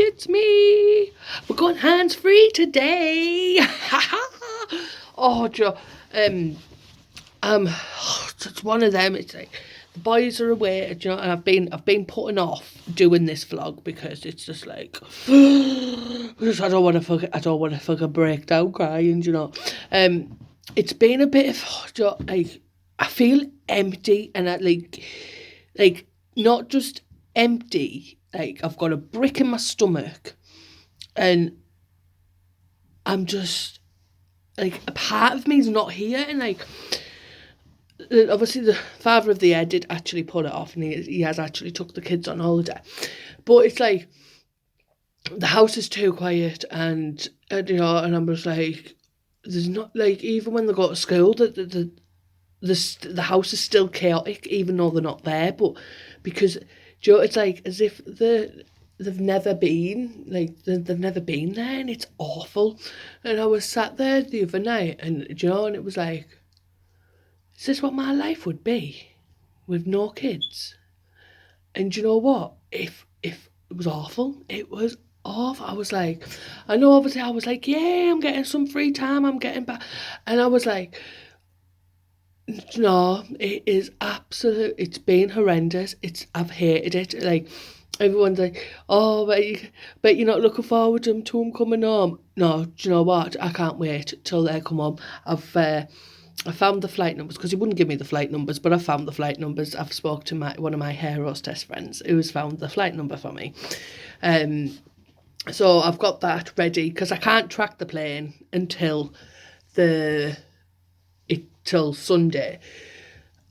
it's me. We're going hands free today. Oh, Joe. It's one of them. It's like the boys are away, you know, and I've been putting off doing this vlog because it's just like because I don't want to fucking break down crying, you know. It's been a bit of you know, like I feel empty and I like not just empty. Like I've got a brick in my stomach, and I'm just like a part of me's not here, and like obviously the father of the year did actually pull it off, and he has actually took the kids on holiday, but it's like the house is too quiet, and you know, and I'm just like, there's not like even when they go to school, the house is still chaotic, even though they're not there, but because you know, it's like as if they've never been like they've never been there, and it's awful. And I was sat there the other night, and you know, and it was like, is this what my life would be with no kids? And you know what? If it was awful, it was awful. I was like, I know obviously I was like, yeah, I'm getting some free time, I'm getting back. And I was like, no, it is absolute, it's been horrendous. I've hated it. Like, everyone's like, oh, but you're not looking forward to them coming home. No, do you know what? I can't wait till they come home. I found the flight numbers because he wouldn't give me the flight numbers, but I found the flight numbers. I've spoke to one of my hair hostess friends who's found the flight number for me. So I've got that ready because I can't track the plane until till Sunday.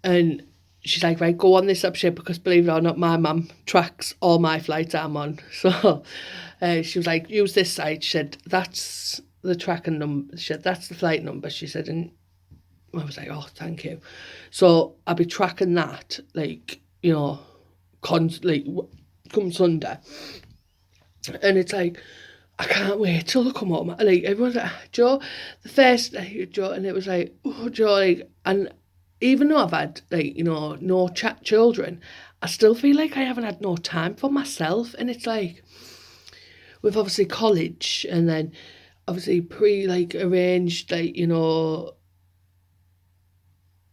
And she's like, right, go on this ship because believe it or not, my mum tracks all my flights I'm on. So she was like, use this site. She said, that's the tracking number. She said, that's the flight number. She said, and I was like, oh, thank you. So I'll be tracking that, like, you know, come Sunday. And it's like, I can't wait till they come home. Like, everyone's like, Joe, the first day, Joe, and it was like, oh, Joe, like, and even though I've had, like, you know, no children, I still feel like I haven't had no time for myself. And it's like, with obviously college and then obviously arranged, like, you know,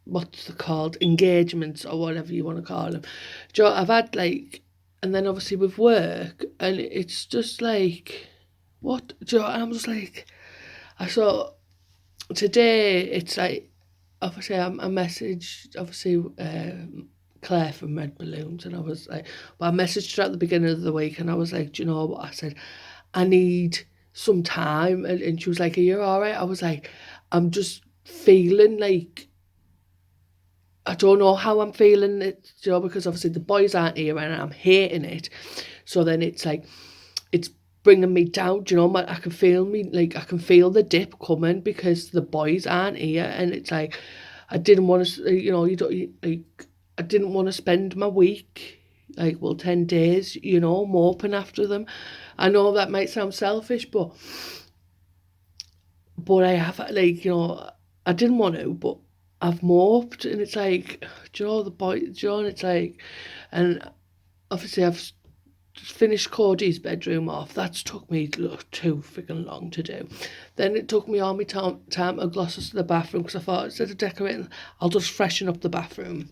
what's it called, engagements or whatever you want to call them. Joe, I've had like, and then obviously with work, and it's just like, what, Joe? And I'm just like, I saw today. It's like, obviously I messaged obviously Claire from Red Balloons, and I was like, well, I messaged her at the beginning of the week, and I was like, do you know what? I said, I need some time, and she was like, are you all right? I was like, I'm just feeling like, I don't know how I'm feeling it, you know, because obviously the boys aren't here and I'm hating it. So then it's like, it's bringing me down, you know, I can feel the dip coming because the boys aren't here. And it's like, I didn't want to, you know, I didn't want to spend my week, 10 days, you know, moping after them. I know that might sound selfish, but I have, like, you know, I didn't want to, but I've moped, and it's like, do you know, the boy, do you know, and it's like, and obviously I've finished Cody's bedroom off. That's took me too freaking long to do. Then it took me all my time to gloss to the bathroom because I thought instead of decorating, I'll just freshen up the bathroom.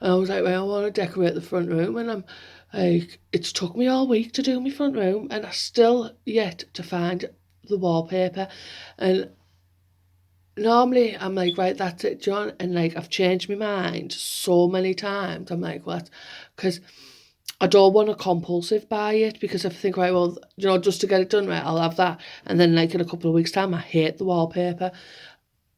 And I was like, well, I want to decorate the front room, and I'm like, it's took me all week to do my front room, and I still yet to find the wallpaper. And normally I'm like, right, that's it, John. And like, I've changed my mind so many times. I'm like, what? Because I don't want to compulsive buy it, because if I think, right, well, you know, just to get it done, right, I'll have that. And then like in a couple of weeks' time, I hate the wallpaper.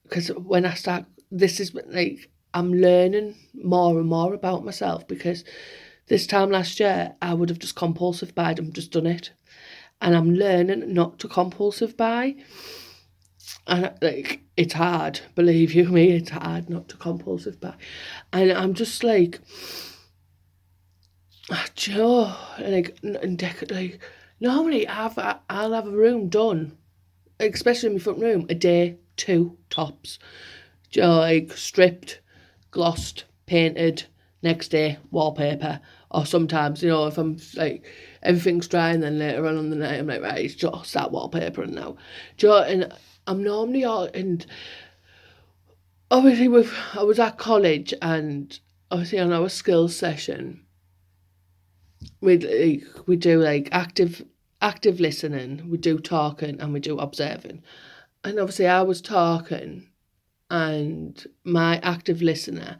Because when I start, this is like, I'm learning more and more about myself, because this time last year, I would have just compulsive buyed and just done it. And I'm learning not to compulsive buy. And like, it's hard, believe you me, it's hard not to compulsive buy. And I'm just like, Joe, like, like, normally I'll have a room done, especially in my front room, a day, 2 tops. Joe, like, stripped, glossed, painted, next day, wallpaper. Or sometimes, if I'm like, everything's dry and then later on the night, I'm like, right, just start wallpapering now. And I'm normally all, and obviously I was at college and obviously on our skills session, we do like active listening, we do talking and we do observing. And obviously I was talking and my active listener,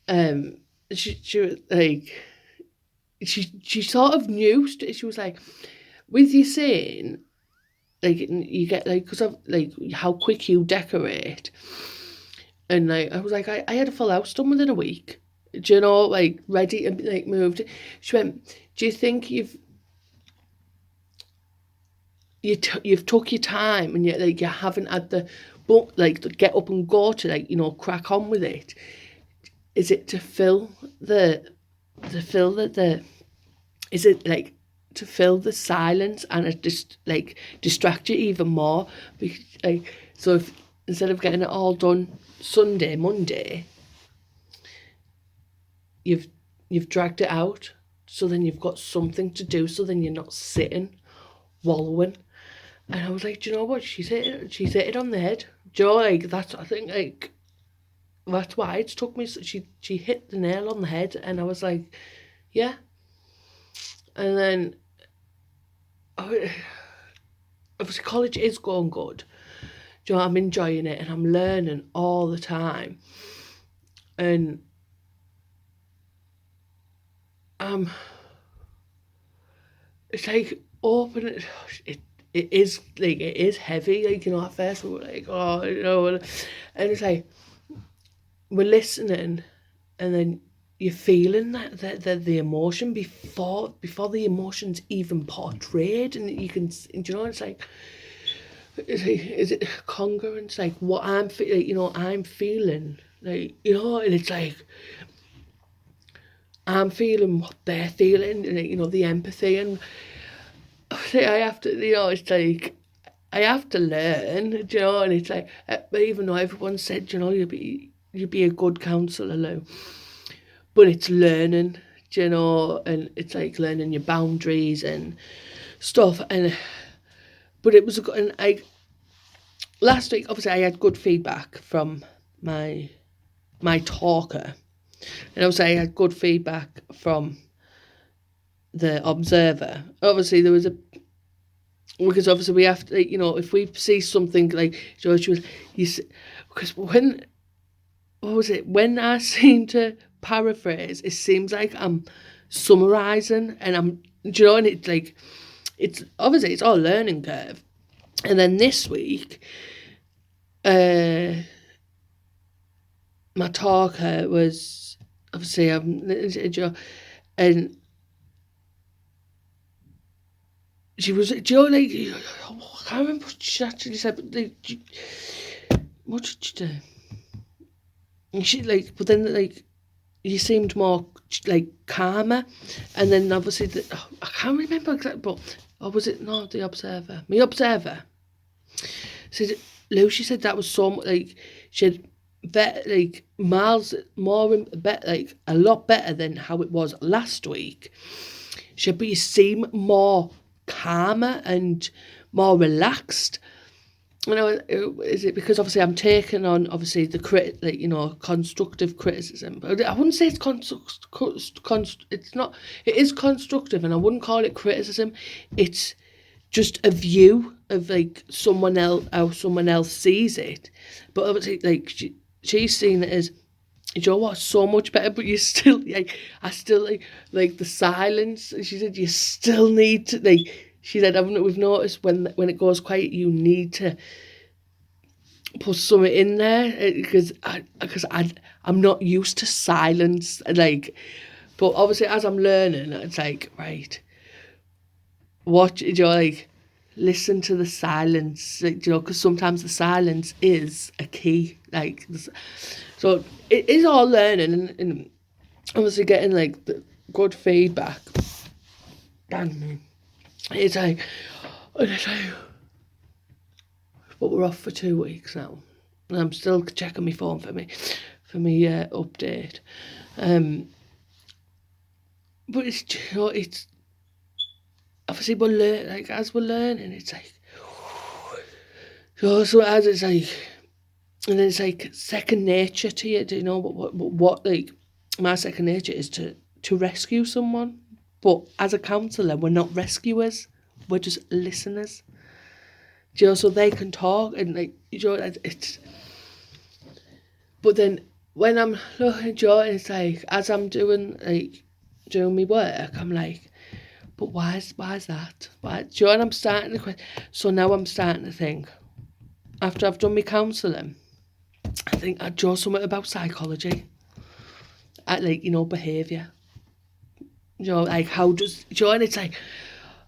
she was like, she sort of knew. She was like, with you saying, like, you get like, because of like how quick you decorate, and like I was like, I had a full house done within a week. Do you know, like ready and like moved. She went, do you think you've took your time and you haven't had the get up and go to crack on with it? Is it to fill the is it like to fill the silence and it just like distract you even more? Like, so if instead of getting it all done Sunday, Monday, you've dragged it out, so then you've got something to do, so then you're not sitting wallowing. And I was like, do you know what? She's hit it on the head. Do you know, like, that's, I think, like, that's why it's took me. She hit the nail on the head, and I was like, yeah. And then, obviously, college is going good. Do you know, I'm enjoying it, and I'm learning all the time. And it's like open it is like it is heavy. Like, at first we were like, oh, and it's like we're listening, and then you're feeling the emotion before the emotion's even portrayed, and you can, it's like, is it congruence, like what I'm feeling, I'm feeling, like, and it's like I'm feeling what they're feeling, and the empathy, and I have to, it's like I have to learn, and it's like, even though everyone said, you'd be a good counsellor, Lou, but it's learning, and it's like learning your boundaries and stuff, but it was and last week, obviously, I had good feedback from my talker, and obviously I had good feedback from the observer. Obviously, there was because obviously we have to, if we see something like George was, because when I seem to paraphrase, it seems like I'm summarising, and and it's like, it's obviously it's all learning curve. And then this week, my talker was obviously and she was, like, I can't remember what she actually said, but like, what did she do? And she but then you seemed more like calmer, and then obviously I can't remember exactly, but or was it not the observer? My observer said, Lucy said that was so like she had better, like miles more better, like a lot better than how it was last week. She said, but you seem more calmer and more relaxed. Is it because obviously I'm taking on obviously the constructive criticism, but I wouldn't say it's it's not, it is constructive, and I wouldn't call it criticism. It's just a view of like someone else, how someone else sees it. But obviously, like she's seen it as, you know what, so much better, but you still I still like the silence. She said you still need to She said, we've noticed when it goes quiet, you need to put something in there, because I'm not used to silence. But obviously as I'm learning, it's like, right, watch, listen to the silence, because sometimes the silence is a key. So it is all learning, and obviously getting the good feedback. And it's like, but we're off for 2 weeks now, and I'm still checking my phone for me update. but it's, you know, it's obviously as we're learning, it's like, you know, so as it's like, and then it's like second nature to you, do you know what like my second nature is to rescue someone, but as a counsellor, we're not rescuers, we're just listeners. Do you know, so they can talk and like, you know, it's. But then when I'm looking at Joe, it's like as I'm doing my work, I'm like, but why is that? Why? Do you know, and I'm starting to question. So now I'm starting to think. After I've done my counselling, I think I'd draw something about psychology, like, you know, behaviour. You know, like how does, you know, and it's like,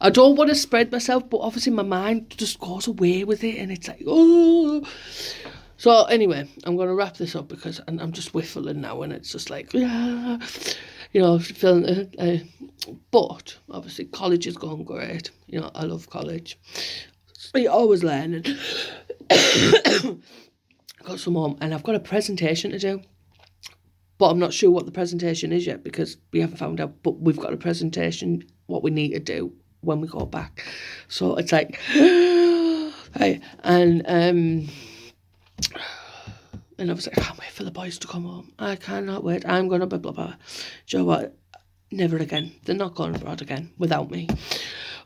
I don't want to spread myself, but obviously my mind just goes away with it, and it's like, oh. So anyway, I'm going to wrap this up because I'm just whiffling now, and it's just like, yeah, you know, feeling. But obviously, college is going great. You know, I love college. You're always learning. Got some home, and I've got a presentation to do. But I'm not sure what the presentation is yet because we haven't found out. But we've got a presentation, what we need to do when we go back. So it's like, hey, and obviously I can't wait for the boys to come home. I cannot wait. I'm gonna blah blah blah. Do you know what? Never again. They're not going abroad again without me.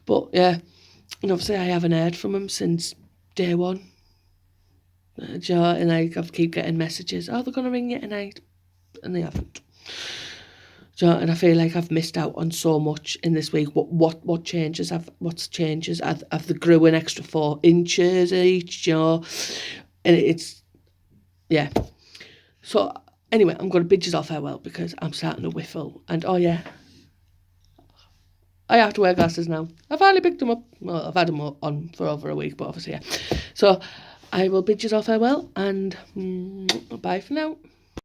But yeah, and obviously I haven't heard from them since day one. Do you know, and I keep getting messages. Oh, they're gonna ring you tonight. And they haven't. So, and I feel like I've missed out on so much in this week. What changes have they grew an extra 4 inches each, you know, and it's yeah. So anyway, I'm going to bid you all farewell because I'm starting to whiffle. And oh yeah, I have to wear glasses now. I finally picked them up. Well, I've had them on for over a week, but obviously yeah. So I will bid you all farewell and bye for now.